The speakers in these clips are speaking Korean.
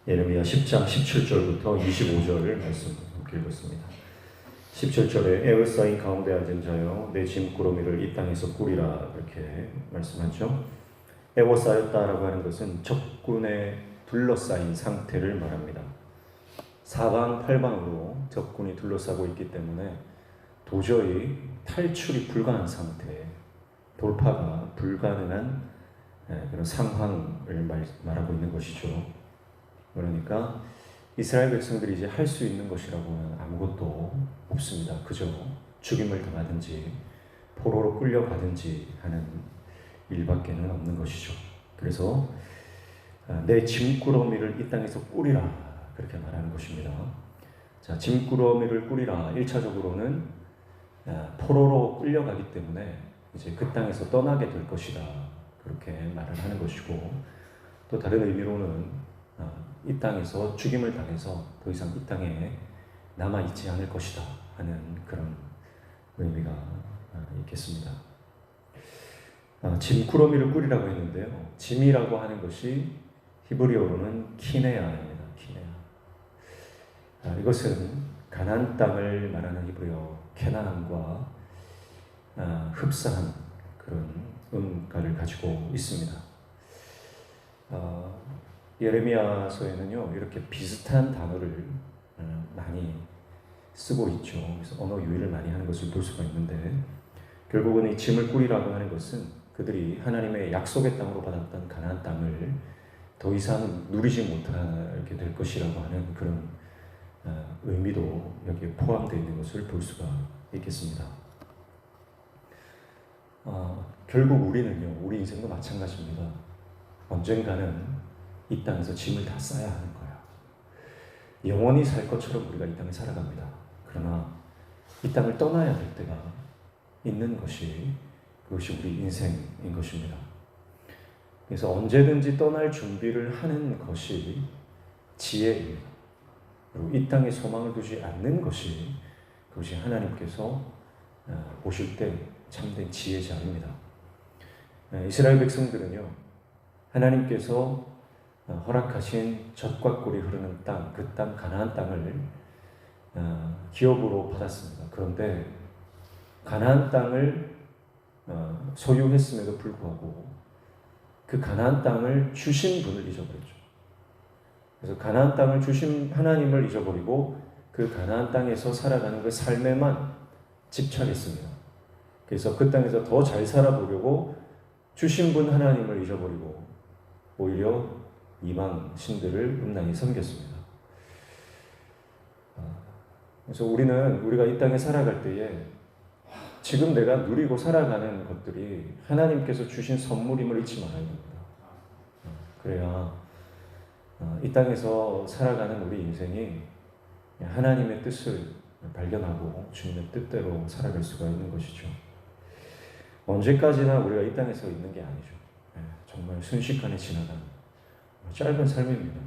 예레미야 10장 17절부터 25절 말씀 읽겠습니다. 17절에 에워싸인 가운데 앉은 자여 내 짐꾸러미를 이 땅에서 꾸리라 이렇게 말씀하죠. 에워싸였다라고 하는 것은 적군에 둘러싸인 상태를 말합니다. 사방팔방으로 적군이 둘러싸고 있기 때문에 도저히 탈출이 불가능한 상태, 돌파가 불가능한 그런 상황을 말하고 있는 것이죠. 그러니까 이스라엘 백성들이 이제 할 수 있는 것이라고는 아무것도 없습니다. 그저 죽임을 당하든지 포로로 끌려가든지 하는 일밖에는 없는 것이죠. 그래서 내 짐꾸러미를 이 땅에서 꾸리라 그렇게 말하는 것입니다. 자, 짐꾸러미를 꾸리라. 1차적으로는 포로로 끌려가기 때문에 이제 그 땅에서 떠나게 될 것이다 그렇게 말을 하는 것이고, 또 다른 의미로는 이 땅에서 죽임을 당해서 더 이상 이 땅에 남아있지 않을 것이다 하는 그런 의미가 있겠습니다. 짐꾸러미를 꾸리라고 했는데요. 짐이라고 하는 것이 히브리어로는 키네아입니다. 키네아. 이것은 가나안 땅을 말하는 히브리어 케나안과 흡사한 그런 음가를 가지고 있습니다. 예레미야서에는요 이렇게 비슷한 단어를 많이 쓰고 있죠. 그래서 언어 유희를 많이 하는 것을 볼 수가 있는데, 결국은 이 짐을 꾸리라고 하는 것은 그들이 하나님의 약속의 땅으로 받았던 가나안 땅을 더 이상 누리지 못하게 될 것이라고 하는 그런 의미도 여기에 포함되어 있는 것을 볼 수가 있겠습니다. 결국 우리는요, 우리 인생도 마찬가지입니다. 언젠가는 이 땅에서 짐을 다 싸야 하는 거야. 영원히 살 것처럼 우리가 이 땅에 살아갑니다. 그러나 이 땅을 떠나야 될 때가 있는 것이, 그것이 우리 인생인 것입니다. 그래서 언제든지 떠날 준비를 하는 것이 지혜입니다. 그리고 이 땅에 소망을 두지 않는 것이, 그것이 하나님께서 보실 때 참된 지혜자입니다. 이스라엘 백성들은요, 하나님께서 허락하신 젖과 꿀이 흐르는 땅, 그 땅 가나안 땅을 기업으로 받았습니다. 그런데 가나안 땅을 소유했음에도 불구하고 그 가나안 땅을 주신 분을 잊어버렸죠. 그래서 가나안 땅을 주신 하나님을 잊어버리고 그 가나안 땅에서 살아가는 그 삶에만 집착했습니다. 그래서 그 땅에서 더 잘 살아보려고 주신 분 하나님을 잊어버리고 오히려 이방 신들을 음란히 섬겼습니다. 그래서 우리가 이 땅에 살아갈 때에 지금 내가 누리고 살아가는 것들이 하나님께서 주신 선물임을 잊지 말아야 됩니다. 그래야 이 땅에서 살아가는 우리 인생이 하나님의 뜻을 발견하고 주님의 뜻대로 살아갈 수가 있는 것이죠. 언제까지나 우리가 이 땅에서 있는 게 아니죠. 정말 순식간에 지나가는 짧은 삶입니다.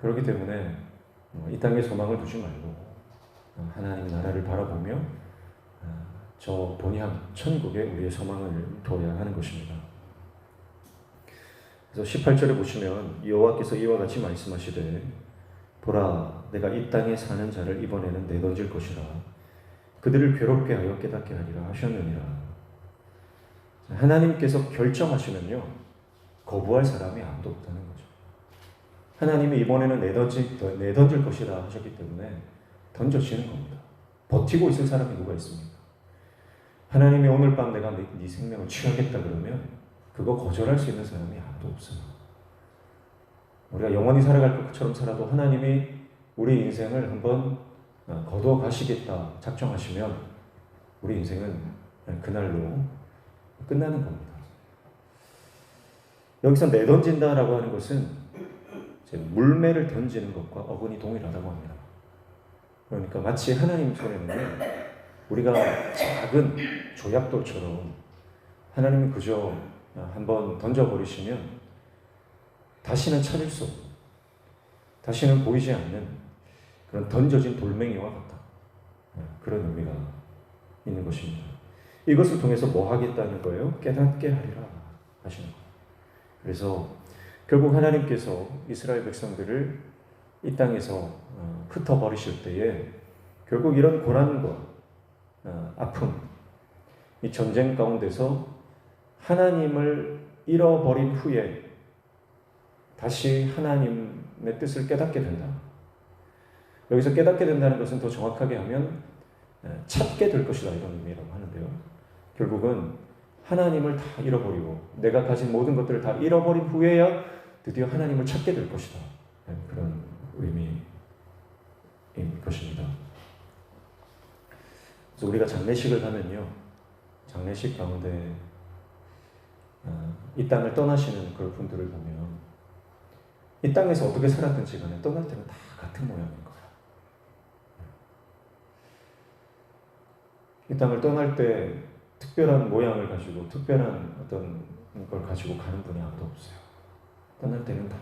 그렇기 때문에 이 땅에 소망을 두지 말고 하나님 나라를 바라보며 저 본향 천국에 우리의 소망을 둬야 하는 것입니다. 그래서 18절에 보시면 여호와께서 이와 같이 말씀하시되 보라 내가 이 땅에 사는 자를 이번에는 내던질 것이라 그들을 괴롭게 하여 깨닫게 하리라 하셨느니라. 하나님께서 결정하시면요 거부할 사람이 아무도 없다는 거죠. 하나님이 이번에는 내던질 것이라 하셨기 때문에 던져지는 겁니다. 버티고 있을 사람이 누가 있습니까? 하나님이 오늘 밤 내가 네 생명을 취하겠다 그러면 그거 거절할 수 있는 사람이 아무도 없어요. 우리가 영원히 살아갈 것처럼 살아도 하나님이 우리 인생을 한번 거두어 가시겠다 작정하시면 우리 인생은 그날로 끝나는 겁니다. 여기서 내던진다라고 하는 것은 물매를 던지는 것과 어근이 동일하다고 합니다. 그러니까 마치 하나님 손에는 우리가 작은 조약돌처럼 하나님이 그저 한번 던져버리시면 다시는 찾을 수 없는, 다시는 보이지 않는 그런 던져진 돌멩이와 같다. 그런 의미가 있는 것입니다. 이것을 통해서 뭐 하겠다는 거예요? 깨닫게 하리라 하시는 거예요. 그래서 결국 하나님께서 이스라엘 백성들을 이 땅에서 흩어버리실 때에 결국 이런 고난과 아픔, 이 전쟁 가운데서 하나님을 잃어버린 후에 다시 하나님의 뜻을 깨닫게 된다. 여기서 깨닫게 된다는 것은 더 정확하게 하면 찾게 될 것이다 이런 의미라고 하는데요. 결국은 하나님을 다 잃어버리고 내가 가진 모든 것들을 다 잃어버린 후에야 드디어 하나님을 찾게 될 것이다. 그런 의미인 것입니다. 그래서 우리가 장례식을 하면요, 장례식 가운데 이 땅을 떠나시는 그 분들을 보면 이 땅에서 어떻게 살았든지 간에 떠날 때는 다 같은 모양인 거야. 이 땅을 떠날 때 특별한 모양을 가지고 특별한 어떤 걸 가지고 가는 분이 아무도 없어요. 떠날 때는 다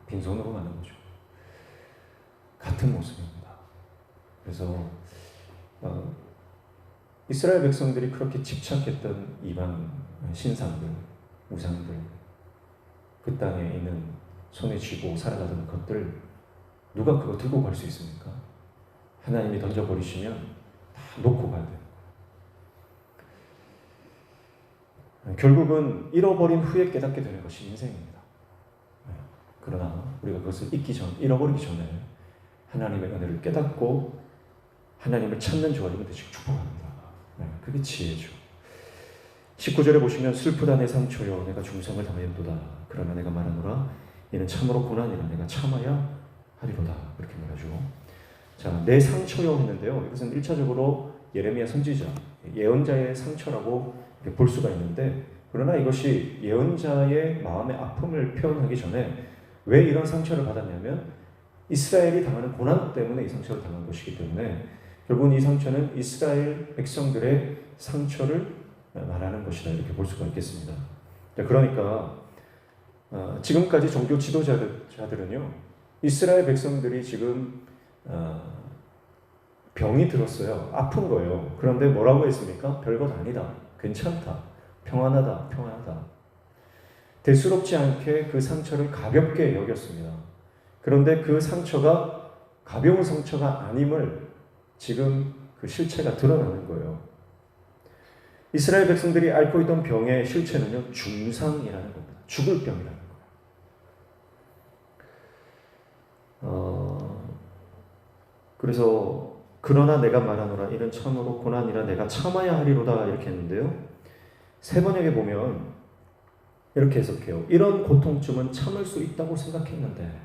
빈손으로 가는 거죠. 같은 모습입니다. 그래서 이스라엘 백성들이 그렇게 집착했던 이방 신상들, 우상들, 그 땅에 있는 손에 쥐고 살아가던 것들 누가 그거 들고 갈 수 있습니까? 하나님이 던져버리시면 다 놓고 가야 돼요. 결국은 잃어버린 후에 깨닫게 되는 것이 인생입니다. 그러나 우리가 그것을 잃어버리기 전에 하나님의 은혜를 깨닫고 하나님을 찾는 조화이면 되시고 축복합니다. 그게 지혜죠. 19절에 보시면 슬프다 내 상처여 내가 중성을 당하였도다. 그러나 내가 말하노라 이는 참으로 고난이라 내가 참아야 하리로다. 이렇게 말하죠. 자, 내 상처여 했는데요. 이것은 1차적으로 예레미야 선지자, 예언자의 상처라고 볼 수가 있는데, 그러나 이것이 예언자의 마음의 아픔을 표현하기 전에 왜 이런 상처를 받았냐면 이스라엘이 당하는 고난 때문에 이 상처를 당한 것이기 때문에 결국은 이 상처는 이스라엘 백성들의 상처를 말하는 것이다 이렇게 볼 수가 있겠습니다. 그러니까 지금까지 종교 지도자들은요 이스라엘 백성들이 지금 병이 들었어요. 아픈 거예요. 그런데 뭐라고 했습니까? 별것 아니다. 괜찮다. 평안하다. 대수롭지 않게 그 상처를 가볍게 여겼습니다. 그런데 그 상처가 가벼운 상처가 아님을 지금 그 실체가 드러나는 거예요. 이스라엘 백성들이 앓고 있던 병의 실체는요, 중상이라는 겁니다. 죽을 병이라는 거예요. 그래서 그러나 내가 말하노라 이는 참으로 고난이라 내가 참아야 하리로다 이렇게 했는데요. 세 번역에 보면 이렇게 해석해요. 이런 고통쯤은 참을 수 있다고 생각했는데,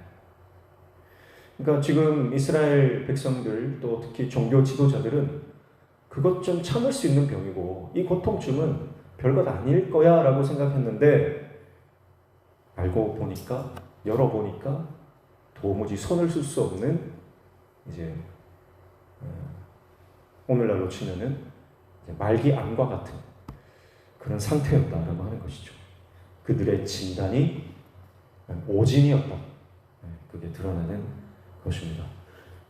그러니까 지금 이스라엘 백성들 또 특히 종교 지도자들은 그것 좀 참을 수 있는 병이고 이 고통쯤은 별것 아닐 거야 라고 생각했는데 알고 보니까 열어보니까 도무지 손을 쓸 수 없는 이제 오늘날로 치면은 말기암과 같은 그런 상태였다라고 하는 것이죠. 그들의 진단이 오진이었다. 그게 드러나는 것입니다.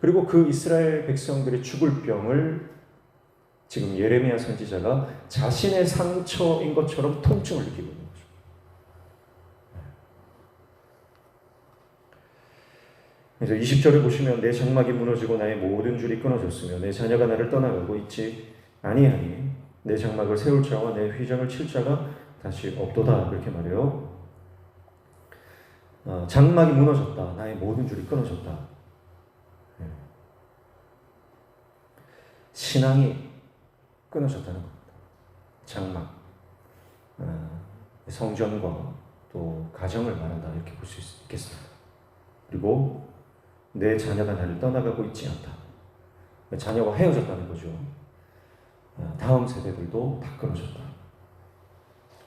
그리고 그 이스라엘 백성들의 죽을 병을 지금 예레미야 선지자가 자신의 상처인 것처럼 통증을 느끼고 있는 거죠. 그래서 20절에 보시면 내 장막이 무너지고 나의 모든 줄이 끊어졌으며 내 자녀가 나를 떠나가고 있지 아니하니 내 장막을 세울 자와 내 휘장을 칠 자가 다시 없도다. 그렇게 말해요. 장막이 무너졌다. 나의 모든 줄이 끊어졌다. 신앙이 끊어졌다는 겁니다. 장막, 성전과 또 가정을 말한다 이렇게 볼 수 있겠습니다. 그리고 내 자녀가 나를 떠나가고 있지 않다. 자녀가 헤어졌다는 거죠. 다음 세대들도 다 끊어졌다.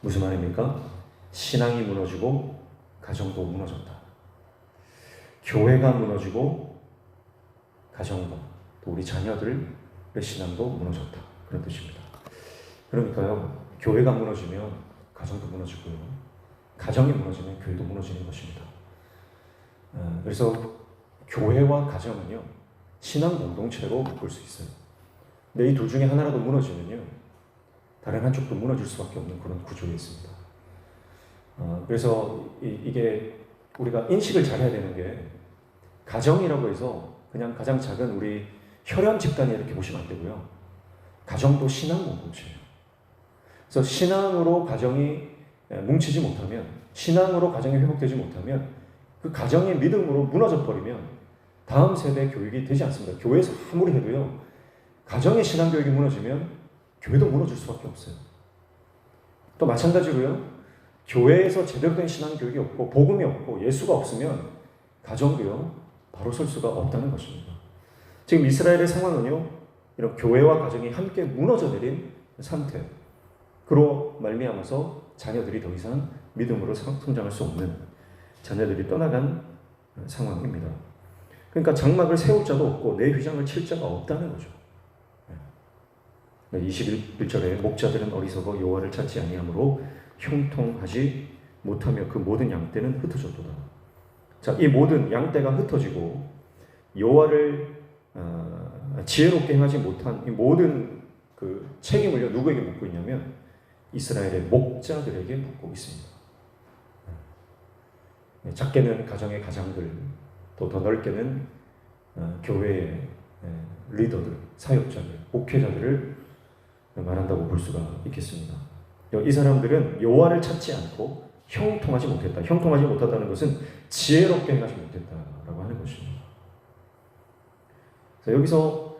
무슨 말입니까? 신앙이 무너지고 가정도 무너졌다. 교회가 무너지고 가정과 또 우리 자녀들의 신앙도 무너졌다. 그런 뜻입니다. 그러니까요, 교회가 무너지면 가정도 무너지고요. 가정이 무너지면 교회도 무너지는 것입니다. 그래서 교회와 가정은요, 신앙 공동체로 볼 수 있어요. 근데 이 둘 중에 하나라도 무너지면요, 다른 한쪽도 무너질 수밖에 없는 그런 구조에 있습니다. 그래서 이게 우리가 인식을 잘해야 되는 게 가정이라고 해서 그냥 가장 작은 우리 혈연 집단이 이렇게 보시면 안 되고요. 가정도 신앙 공동체예요. 그래서 신앙으로 가정이 뭉치지 못하면, 신앙으로 가정이 회복되지 못하면, 그 가정의 믿음으로 무너져 버리면 다음 세대 교육이 되지 않습니다. 교회에서 아무리 해도요, 가정의 신앙 교육이 무너지면 교회도 무너질 수밖에 없어요. 또 마찬가지로요, 교회에서 제대로 된 신앙 교육이 없고 복음이 없고 예수가 없으면 가정도요 바로 설 수가 없다는 것입니다. 지금 이스라엘의 상황은요, 이런 교회와 가정이 함께 무너져 내린 상태, 그로 말미암아서 자녀들이 더 이상 믿음으로 성장할 수 없는, 자녀들이 떠나간 상황입니다. 그러니까 장막을 세울 자도 없고 내 휘장을 칠 자가 없다는 거죠. 21절에 목자들은 어리석어 여호와를 찾지 아니하므로 형통하지 못하며 그 모든 양떼는 흩어졌도다. 자, 이 모든 양떼가 흩어지고 여호와를 지혜롭게 행하지 못한 이 모든 그 책임을요 누구에게 묻고 있냐면 이스라엘의 목자들에게 묻고 있습니다. 작게는 가정의 가장들, 또 더 넓게는 교회의 리더들, 사역자들, 목회자들을 말한다고 볼 수가 있겠습니다. 이 사람들은 여호와를 찾지 않고 형통하지 못했다. 형통하지 못하다는 것은 지혜롭게 행하지 못했다라고 하는 것입니다. 여기서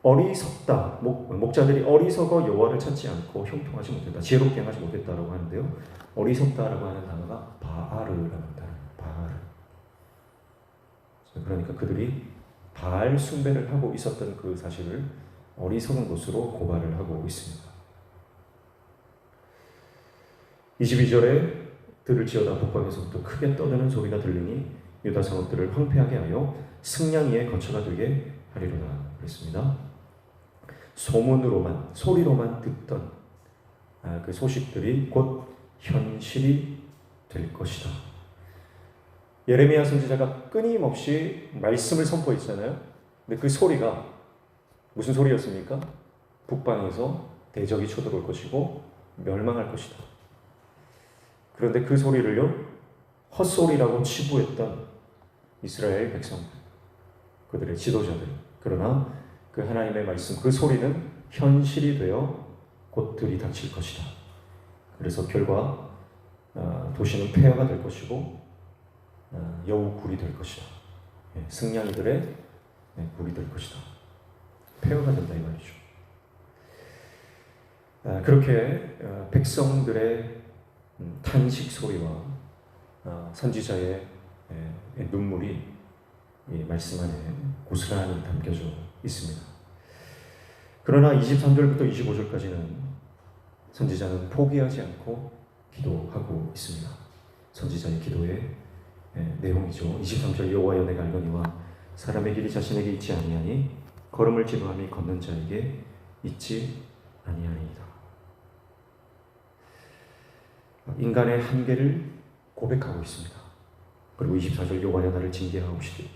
어리석다, 목자들이 어리석어 여호와를 찾지 않고 형통하지 못했다, 지혜롭게 행하지 못했다라고 하는데요. 어리석다라고 하는 단어가 바알이라는 단어예요. 바알. 그러니까 그들이 바알 숭배를 하고 있었던 그 사실을 어리석은 것으로 고발을 하고 있습니다. 22절에 들을 지어다 북방에서부터 크게 떠드는 소리가 들리니 유다 성읍들을 황폐하게 하여 승량 위에 거처가 되게 하리로다 그랬습니다. 소문으로만, 소리로만 듣던 그 소식들이 곧 현실이 될 것이다. 예레미야 선지자가 끊임없이 말씀을 선포했잖아요. 근데 그 소리가 무슨 소리였습니까? 북방에서 대적이 쳐들어올 것이고 멸망할 것이다. 그런데 그 소리를요, 헛소리라고 치부했던 이스라엘 백성들, 그들의 지도자들. 그러나 그 하나님의 말씀, 그 소리는 현실이 되어 곧 들이닥칠 것이다. 그래서 결과 도시는 폐허가 될 것이고 여우 굴이 될 것이다. 승냥이들의 굴이 될 것이다. 폐허가 된다 이 말이죠. 그렇게 백성들의 탄식 소리와 선지자의 눈물이 이 말씀 안에 고스란히 담겨져 있습니다. 그러나 23절부터 25절까지는 선지자는 포기하지 않고 기도하고 있습니다. 선지자의 기도의 내용이죠. 23절 여호와여 내가 알거니와 사람의 길이 자신에게 있지 아니하니 걸음을 지루함이 걷는 자에게 있지 아니하니이다. 인간의 한계를 고백하고 있습니다. 그리고 24절 여호와여 나를 징계하옵시되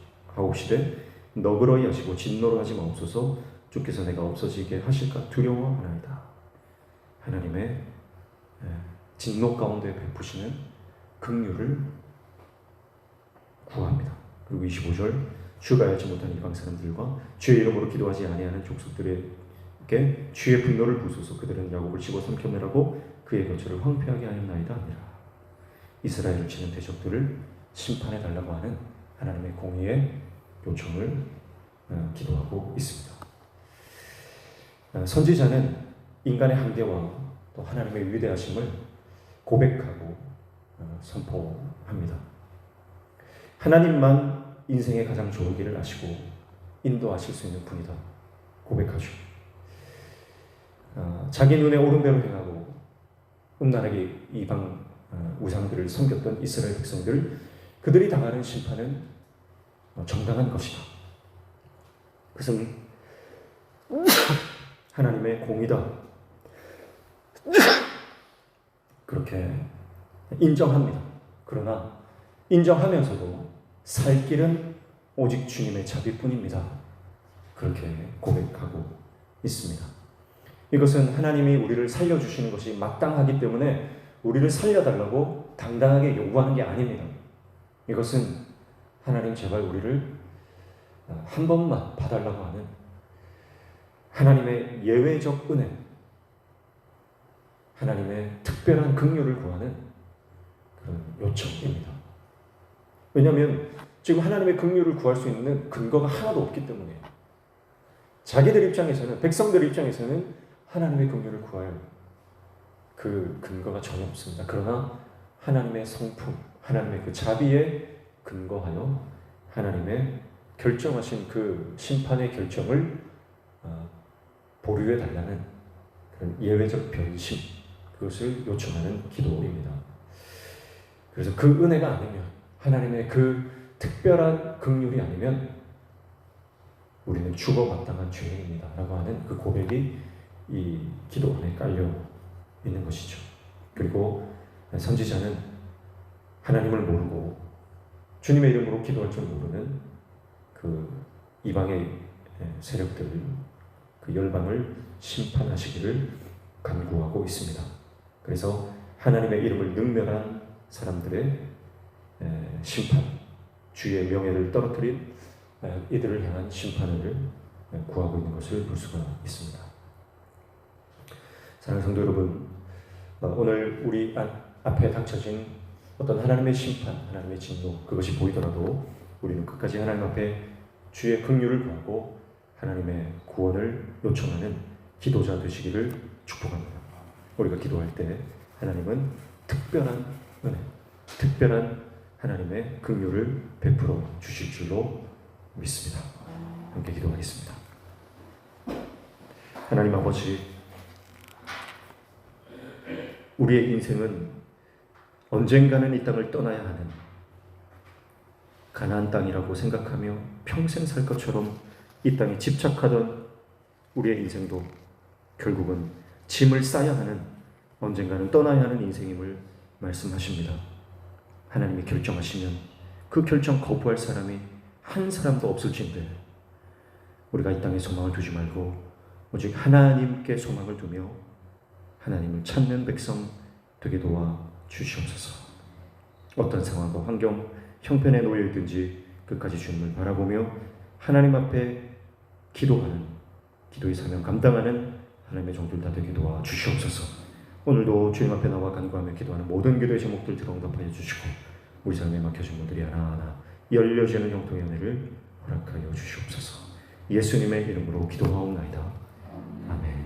너그러이 하시고 진노로 하지 마옵소서. 주께서 내가 없어지게 하실까 두려워하나이다. 하나님의 진노 가운데 베푸시는 긍휼을 구합니다. 그리고 25절 주가 알지 못한 이방 사람들과 주의 이름으로 기도하지 아니하는 족속들에게 주의 분노를 부으소서. 그들은 야곱을 집어삼켰느라고 그의 거처를 황폐하게 하였나이다 아니라. 이스라엘을 치는 대적들을 심판해 달라고 하는 하나님의 공의의 요청을 기도하고 있습니다. 선지자는 인간의 한계와 또 하나님의 위대하심을 고백하고 선포합니다. 하나님만 인생의 가장 좋은 길을 아시고 인도하실 수 있는 분이다 고백하죠. 자기 눈에 옳은 대로 행하고 음란하게 이방 우상들을 섬겼던 이스라엘 백성들, 그들이 당하는 심판은 정당한 것이다. 그것은 하나님의 공의다. 그렇게 인정합니다. 그러나 인정하면서도 살 길은 오직 주님의 자비뿐입니다. 그렇게 고백하고 있습니다. 이것은 하나님이 우리를 살려주시는 것이 마땅하기 때문에 우리를 살려달라고 당당하게 요구하는 게 아닙니다. 이것은 하나님 제발 우리를 한 번만 봐달라고 하는 하나님의 예외적 은혜, 하나님의 특별한 긍휼을 구하는 그런 요청입니다. 왜냐하면 지금 하나님의 긍휼을 구할 수 있는 근거가 하나도 없기 때문이에요. 자기들 입장에서는, 백성들 입장에서는 하나님의 긍휼을 구할 그 근거가 전혀 없습니다. 그러나 하나님의 성품, 하나님의 그 자비에 근거하여 하나님의 결정하신 그 심판의 결정을 보류해 달라는 그런 예외적 변심, 그것을 요청하는 기도입니다. 그래서 그 은혜가 아니면, 하나님의 그 특별한 긍휼이 아니면 우리는 죽어 마땅한 죄인입니다 라고 하는 그 고백이 이 기도 안에 깔려 있는 것이죠. 그리고 선지자는 하나님을 모르고 주님의 이름으로 기도할 줄 모르는 그 이방의 세력들을, 그 열방을 심판하시기를 간구하고 있습니다. 그래서 하나님의 이름을 능멸한 사람들의 심판, 주의 명예를 떨어뜨린 이들을 향한 심판을 구하고 있는 것을 볼 수가 있습니다. 사랑하는 성도 여러분, 오늘 우리 앞에 닥쳐진 어떤 하나님의 심판, 하나님의 진노, 그것이 보이더라도 우리는 끝까지 하나님 앞에 주의 긍휼을 구하고 하나님의 구원을 요청하는 기도자 되시기를 축복합니다. 우리가 기도할 때 하나님은 특별한 은혜, 특별한 하나님의 긍휼을 베풀어 주실 줄로 믿습니다. 함께 기도하겠습니다. 하나님 아버지, 우리의 인생은 언젠가는 이 땅을 떠나야 하는 가나안 땅이라고 생각하며 평생 살 것처럼 이 땅에 집착하던 우리의 인생도 결국은 짐을 싸야 하는, 언젠가는 떠나야 하는 인생임을 말씀하십니다. 하나님이 결정하시면 그 결정 거부할 사람이 한 사람도 없을진데 우리가 이 땅에 소망을 두지 말고 오직 하나님께 소망을 두며 하나님을 찾는 백성 되게 도와 주시옵소서. 어떤 상황과 환경, 형편에 놓여 있든지 끝까지 주님을 바라보며 하나님 앞에 기도하는, 기도의 사명 감당하는 하나님의 종들 다 되게 도와 주시옵소서. 오늘도 주님 앞에 나와 간구하며 기도하는 모든 기도의 제목들 들어 응답하여 주시고 우리 삶에 막혀진 분들이 하나하나 열려지는 형통의 은혜를 허락하여 주시옵소서. 예수님의 이름으로 기도하옵나이다. 아멘.